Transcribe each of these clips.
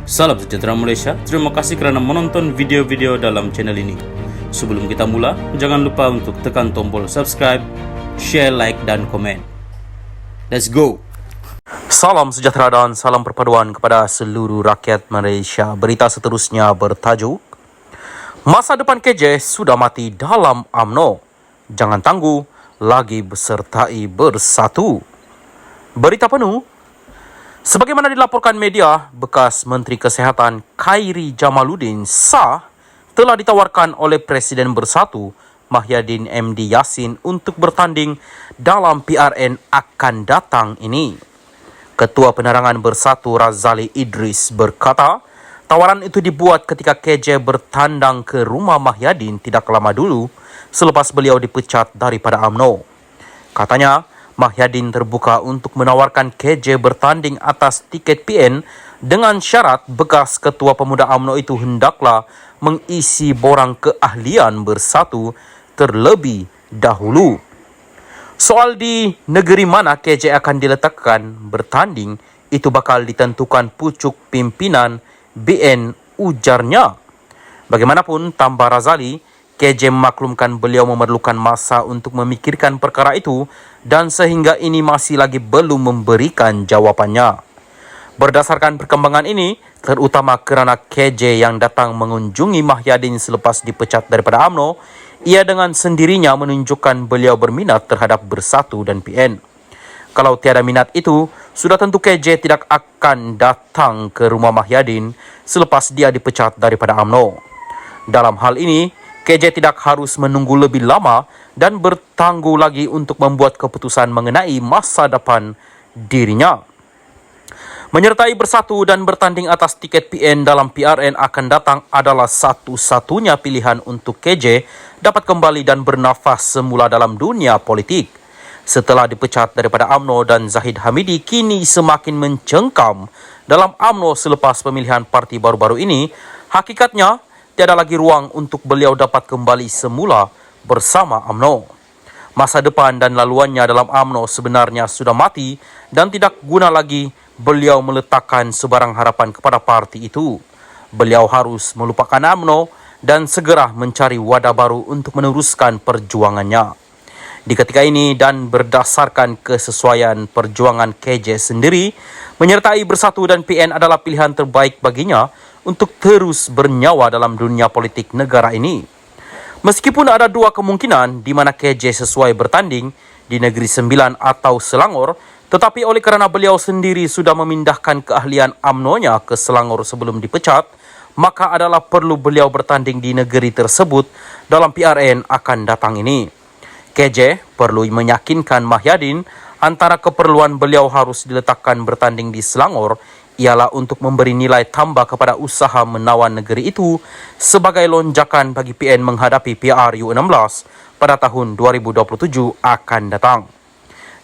Salam sejahtera Malaysia, terima kasih kerana menonton video-video dalam channel ini. Sebelum kita mula, jangan lupa untuk tekan tombol subscribe, share, like dan komen. Let's go! Salam sejahtera dan salam perpaduan kepada seluruh rakyat Malaysia. Berita seterusnya bertajuk Masa depan KJ sudah mati dalam UMNO. Jangan tangguh, lagi besertai bersatu. Berita penuh. Sebagaimana dilaporkan media, bekas Menteri Kesihatan Khairi Jamaluddin sah telah ditawarkan oleh Presiden Bersatu Mahyadin MD Yassin untuk bertanding dalam PRN akan datang ini. Ketua Penerangan Bersatu Razali Idris berkata, tawaran itu dibuat ketika KJ bertandang ke rumah Mahyadin tidak lama dulu selepas beliau dipecat daripada UMNO. Katanya, Mahyadin terbuka untuk menawarkan KJ bertanding atas tiket PN dengan syarat bekas Ketua Pemuda UMNO itu hendaklah mengisi borang keahlian Bersatu terlebih dahulu. Soal di negeri mana KJ akan diletakkan bertanding itu bakal ditentukan pucuk pimpinan BN, ujarnya. Bagaimanapun, tambah Razali, KJ memaklumkan beliau memerlukan masa untuk memikirkan perkara itu dan sehingga ini masih lagi belum memberikan jawapannya. Berdasarkan perkembangan ini, terutama kerana KJ yang datang mengunjungi Mahyadin selepas dipecat daripada UMNO, ia dengan sendirinya menunjukkan beliau berminat terhadap Bersatu dan PN. Kalau tiada minat itu, sudah tentu KJ tidak akan datang ke rumah Mahyadin selepas dia dipecat daripada UMNO. Dalam hal ini, KJ tidak harus menunggu lebih lama dan bertangguh lagi untuk membuat keputusan mengenai masa depan dirinya. Menyertai Bersatu dan bertanding atas tiket PN dalam PRN akan datang adalah satu-satunya pilihan untuk KJ dapat kembali dan bernafas semula dalam dunia politik. Setelah dipecat daripada UMNO dan Zahid Hamidi kini semakin mencengkam dalam UMNO selepas pemilihan parti baru-baru ini, hakikatnya tiada lagi ruang untuk beliau dapat kembali semula bersama UMNO. Masa depan dan laluannya dalam UMNO sebenarnya sudah mati dan tidak guna lagi beliau meletakkan sebarang harapan kepada parti itu. Beliau harus melupakan UMNO dan segera mencari wadah baru untuk meneruskan perjuangannya. Di ketika ini dan berdasarkan kesesuaian perjuangan KJ sendiri, menyertai Bersatu dan PN adalah pilihan terbaik baginya untuk terus bernyawa dalam dunia politik negara ini. Meskipun ada dua kemungkinan di mana KJ sesuai bertanding di Negeri Sembilan atau Selangor, tetapi oleh kerana beliau sendiri sudah memindahkan keahlian UMNO-nya ke Selangor sebelum dipecat, maka adalah perlu beliau bertanding di negeri tersebut dalam PRN akan datang ini. KJ perlu meyakinkan Mahyadin antara keperluan beliau harus diletakkan bertanding di Selangor ialah untuk memberi nilai tambah kepada usaha menawan negeri itu sebagai lonjakan bagi PN menghadapi PRU16 pada tahun 2027 akan datang.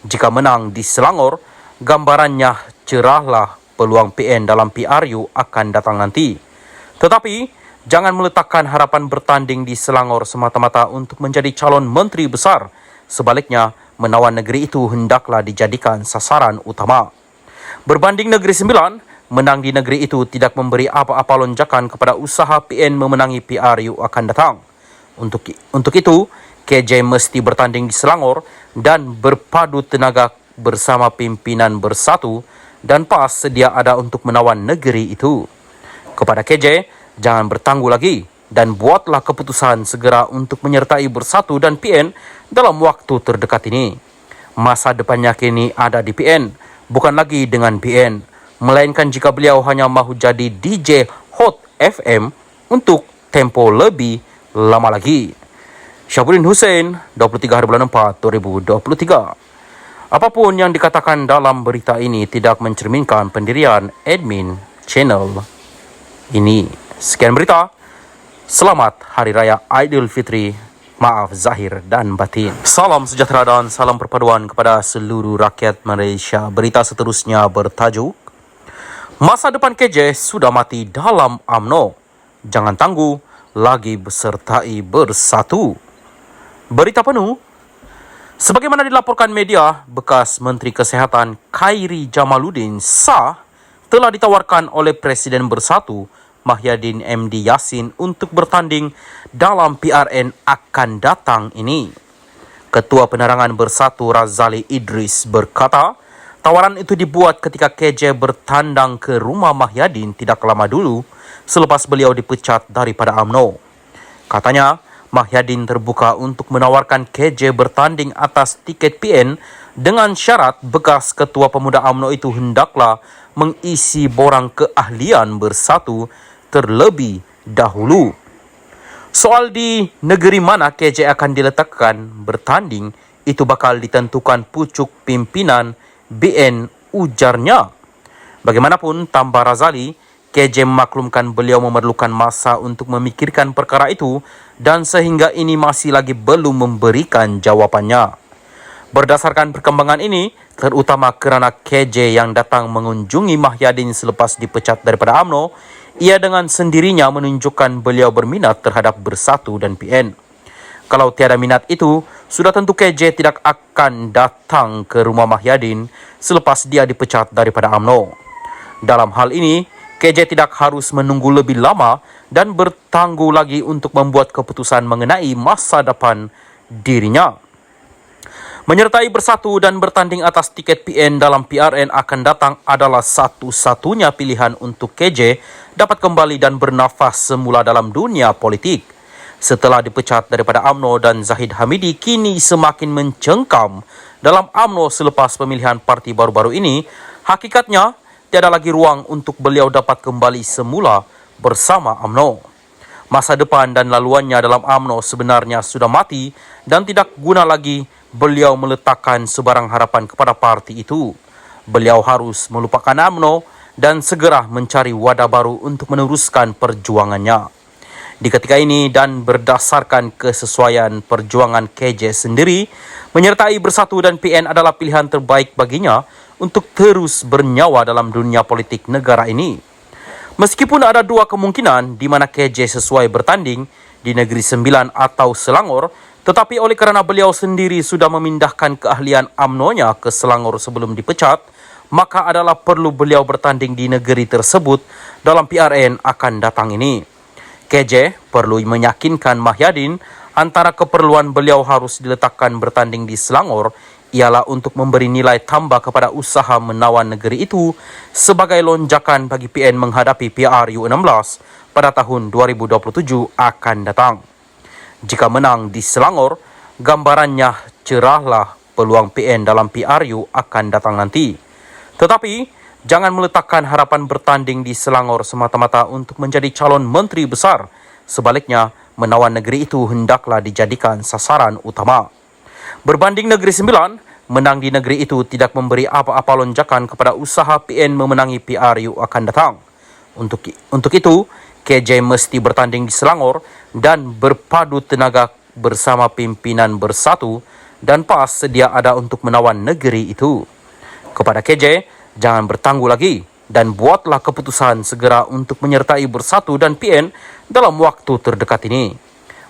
Jika menang di Selangor, gambarannya cerahlah peluang PN dalam PRU akan datang nanti. Tetapi, jangan meletakkan harapan bertanding di Selangor semata-mata untuk menjadi calon menteri besar. Sebaliknya, menawan negeri itu hendaklah dijadikan sasaran utama. Berbanding Negeri Sembilan, menang di negeri itu tidak memberi apa-apa lonjakan kepada usaha PN memenangi PRU akan datang. Untuk itu, KJ mesti bertanding di Selangor dan berpadu tenaga bersama pimpinan Bersatu dan PAS sedia ada untuk menawan negeri itu. Kepada KJ, jangan bertangguh lagi dan buatlah keputusan segera untuk menyertai Bersatu dan PN dalam waktu terdekat ini. Masa depannya kini ada di PN, bukan lagi dengan PN, melainkan jika beliau hanya mahu jadi DJ Hot FM untuk tempo lebih lama lagi. Syabuddin Hussein, 23 hari bulan 4, 2023. Apapun yang dikatakan dalam berita ini tidak mencerminkan pendirian admin channel ini. Sekian berita. Selamat Hari Raya Aidilfitri. Maaf zahir dan batin. Salam sejahtera dan salam perpaduan kepada seluruh rakyat Malaysia. Berita seterusnya bertajuk Masa depan KJ sudah mati dalam UMNO. Jangan tangguh, lagi besertai Bersatu. Berita penuh. Sebagaimana dilaporkan media, bekas Menteri Kesihatan Khairi Jamaluddin sah telah ditawarkan oleh Presiden Bersatu Mahyadin MD Yassin untuk bertanding dalam PRN akan datang ini. Ketua Penerangan Bersatu Razali Idris berkata, tawaran itu dibuat ketika KJ bertandang ke rumah Mahyadin tidak lama dulu selepas beliau dipecat daripada UMNO. Katanya, Mahyadin terbuka untuk menawarkan KJ bertanding atas tiket PN dengan syarat bekas Ketua Pemuda UMNO itu hendaklah mengisi borang keahlian Bersatu terlebih dahulu. Soal di negeri mana KJ akan diletakkan bertanding, itu bakal ditentukan pucuk pimpinan BN, ujarnya. Bagaimanapun, tambah Razali, KJ memaklumkan beliau memerlukan masa untuk memikirkan perkara itu dan sehingga ini masih lagi belum memberikan jawabannya. Berdasarkan perkembangan ini, terutama kerana KJ yang datang mengunjungi Mahyadin selepas dipecat daripada UMNO, ia dengan sendirinya menunjukkan beliau berminat terhadap Bersatu dan PN. Kalau tiada minat itu, sudah tentu KJ tidak akan datang ke rumah Mahyadin selepas dia dipecat daripada UMNO. Dalam hal ini, KJ tidak harus menunggu lebih lama dan bertangguh lagi untuk membuat keputusan mengenai masa depan dirinya. Menyertai Bersatu dan bertanding atas tiket PN dalam PRN akan datang adalah satu-satunya pilihan untuk KJ dapat kembali dan bernafas semula dalam dunia politik. Setelah dipecat daripada UMNO dan Zahid Hamidi kini semakin mencengkam dalam UMNO selepas pemilihan parti baru-baru ini, hakikatnya tiada lagi ruang untuk beliau dapat kembali semula bersama UMNO. Masa depan dan laluannya dalam UMNO sebenarnya sudah mati dan tidak guna lagi beliau meletakkan sebarang harapan kepada parti itu. Beliau harus melupakan UMNO dan segera mencari wadah baru untuk meneruskan perjuangannya. Di ketika ini dan berdasarkan kesesuaian perjuangan KJ sendiri, menyertai Bersatu dan PN adalah pilihan terbaik baginya untuk terus bernyawa dalam dunia politik negara ini. Meskipun ada dua kemungkinan di mana KJ sesuai bertanding di Negeri Sembilan atau Selangor, tetapi oleh kerana beliau sendiri sudah memindahkan keahlian UMNO-nya ke Selangor sebelum dipecat, maka adalah perlu beliau bertanding di negeri tersebut dalam PRN akan datang ini. KJ perlu meyakinkan Mahyadin antara keperluan beliau harus diletakkan bertanding di Selangor ialah untuk memberi nilai tambah kepada usaha menawan negeri itu sebagai lonjakan bagi PN menghadapi PRU16 pada tahun 2027 akan datang. Jika menang di Selangor, gambarannya cerahlah peluang PN dalam PRU akan datang nanti. Tetapi, jangan meletakkan harapan bertanding di Selangor semata-mata untuk menjadi calon menteri besar. Sebaliknya, menawan negeri itu hendaklah dijadikan sasaran utama. Berbanding Negeri Sembilan, menang di negeri itu tidak memberi apa-apa lonjakan kepada usaha PN memenangi PRU akan datang. Untuk itu, KJ mesti bertanding di Selangor dan berpadu tenaga bersama pimpinan Bersatu dan PAS sedia ada untuk menawan negeri itu. Kepada KJ, jangan bertangguh lagi dan buatlah keputusan segera untuk menyertai Bersatu dan PN dalam waktu terdekat ini.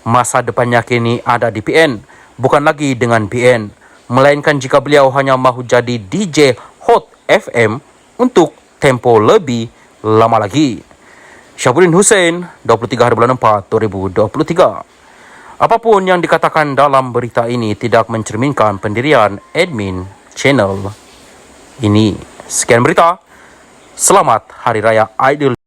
Masa depannya kini ada di PN, bukan lagi dengan PN, melainkan jika beliau hanya mahu jadi DJ Hot FM untuk tempo lebih lama lagi. Syahbudin Hussein, 23/4/2023. Apapun yang dikatakan dalam berita ini tidak mencerminkan pendirian admin channel ini. Sekian berita. Selamat Hari Raya Aidil